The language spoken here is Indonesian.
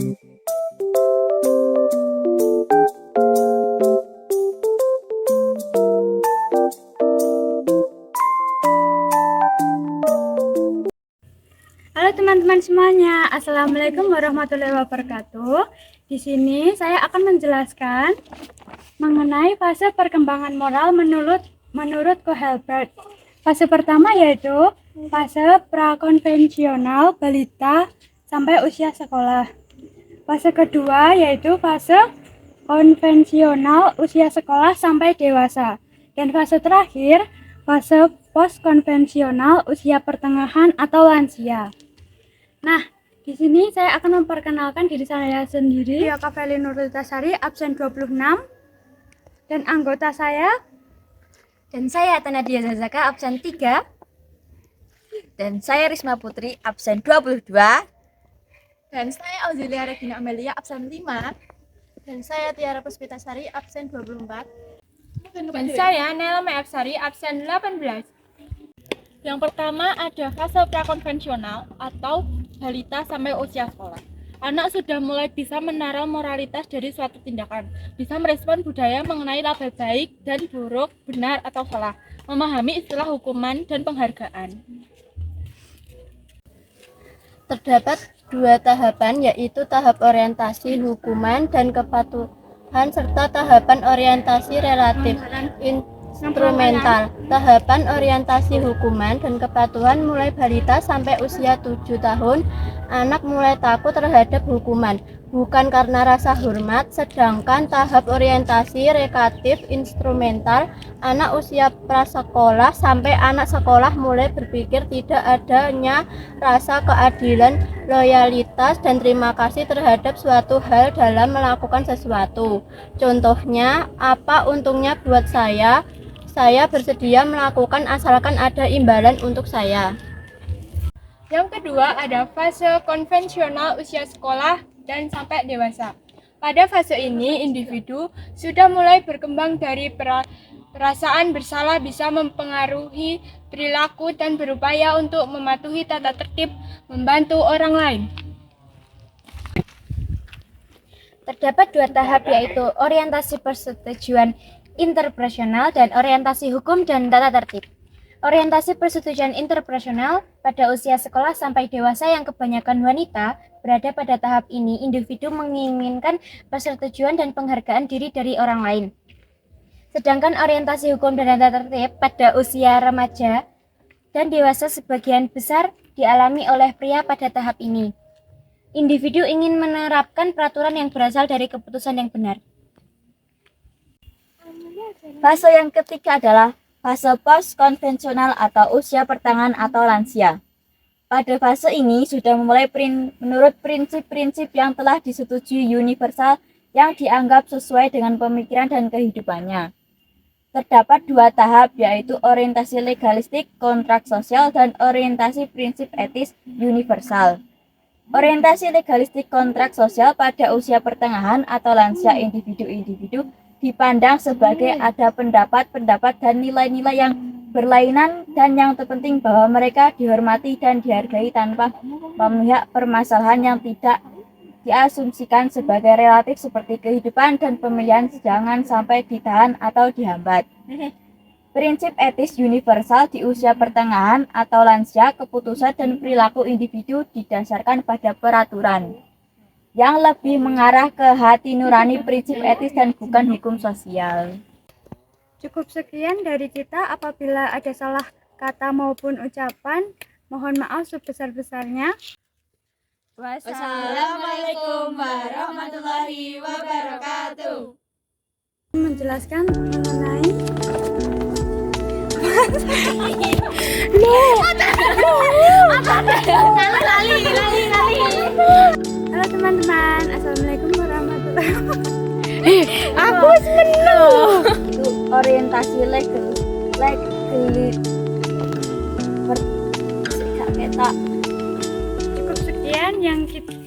Halo teman-teman semuanya, Assalamualaikum warahmatullahi wabarakatuh. Di sini saya akan menjelaskan mengenai fase perkembangan moral menurut Kohlberg. Fase pertama yaitu fase prakonvensional balita sampai usia sekolah. Fase kedua yaitu fase konvensional usia sekolah sampai dewasa. Dan fase terakhir, fase postkonvensional usia pertengahan atau lansia. Nah, di sini saya akan memperkenalkan diri saya sendiri, Yakaveli Nurlitasari, absen 26. Dan anggota saya, Dan saya Tanadia Zazaka, absen 3. Dan saya Risma Putri, absen 22. Dan saya Auzilia Regina Amelia, absen 5. Dan saya Tiara Puspitasari, absen 24. Dan saya Nela Meepsari, absen 18. Yang pertama ada fase prakonvensional atau balita sampai usia sekolah. Anak sudah mulai bisa menaruh moralitas dari suatu tindakan, bisa merespon budaya mengenai label baik dan buruk, benar atau salah, memahami istilah hukuman dan penghargaan. Terdapat 2 tahapan, yaitu tahap orientasi hukuman dan kepatuhan serta tahapan orientasi relatif instrumental. Tahapan orientasi hukuman dan kepatuhan mulai balita sampai usia 7 tahun. Anak mulai takut terhadap hukuman, bukan karena rasa hormat, sedangkan tahap orientasi relatif instrumental, anak usia prasekolah sampai anak sekolah mulai berpikir tidak adanya rasa keadilan, loyalitas, dan terima kasih terhadap suatu hal dalam melakukan sesuatu. Contohnya, apa untungnya buat saya bersedia melakukan asalkan ada imbalan untuk saya. Yang kedua ada fase konvensional usia sekolah dan sampai dewasa. Pada fase ini, individu sudah mulai berkembang dari perasaan bersalah bisa mempengaruhi perilaku dan berupaya untuk mematuhi tata tertib, membantu orang lain. Terdapat 2 tahap, yaitu orientasi persetujuan interpersonal dan orientasi hukum dan tata tertib. Orientasi persetujuan interpersonal pada usia sekolah sampai dewasa yang kebanyakan wanita berada pada tahap ini, individu menginginkan persetujuan dan penghargaan diri dari orang lain. Sedangkan orientasi hukum dan tata tertib pada usia remaja dan dewasa sebagian besar dialami oleh pria pada tahap ini. Individu ingin menerapkan peraturan yang berasal dari keputusan yang benar. Fase yang ketiga adalah fase post-konvensional atau usia pertengahan atau lansia. Pada fase ini sudah mulai menurut prinsip-prinsip yang telah disetujui universal yang dianggap sesuai dengan pemikiran dan kehidupannya. Terdapat 2 tahap, yaitu orientasi legalistik kontrak sosial dan orientasi prinsip etis universal. Orientasi legalistik kontrak sosial pada usia pertengahan atau lansia, individu-individu dipandang sebagai ada pendapat-pendapat dan nilai-nilai yang berlainan, dan yang terpenting bahwa mereka dihormati dan dihargai tanpa memihak permasalahan yang tidak diasumsikan sebagai relatif seperti kehidupan dan pemilihan jangan sampai ditahan atau dihambat. Prinsip etis universal di usia pertengahan atau lansia, keputusan dan perilaku individu didasarkan pada peraturan yang lebih mengarah ke hati nurani prinsip etis dan bukan hukum sosial. cukup sekian dari kita. Apabila ada salah kata maupun ucapan, mohon maaf sebesar-besarnya. Wassalamualaikum warahmatullahi wabarakatuh. Menjelaskan mengenai Halo teman-teman, Assalamualaikum warahmatullahi wabarakatuh. Aku seneng. Itu orientasi Cukup sekian yang kita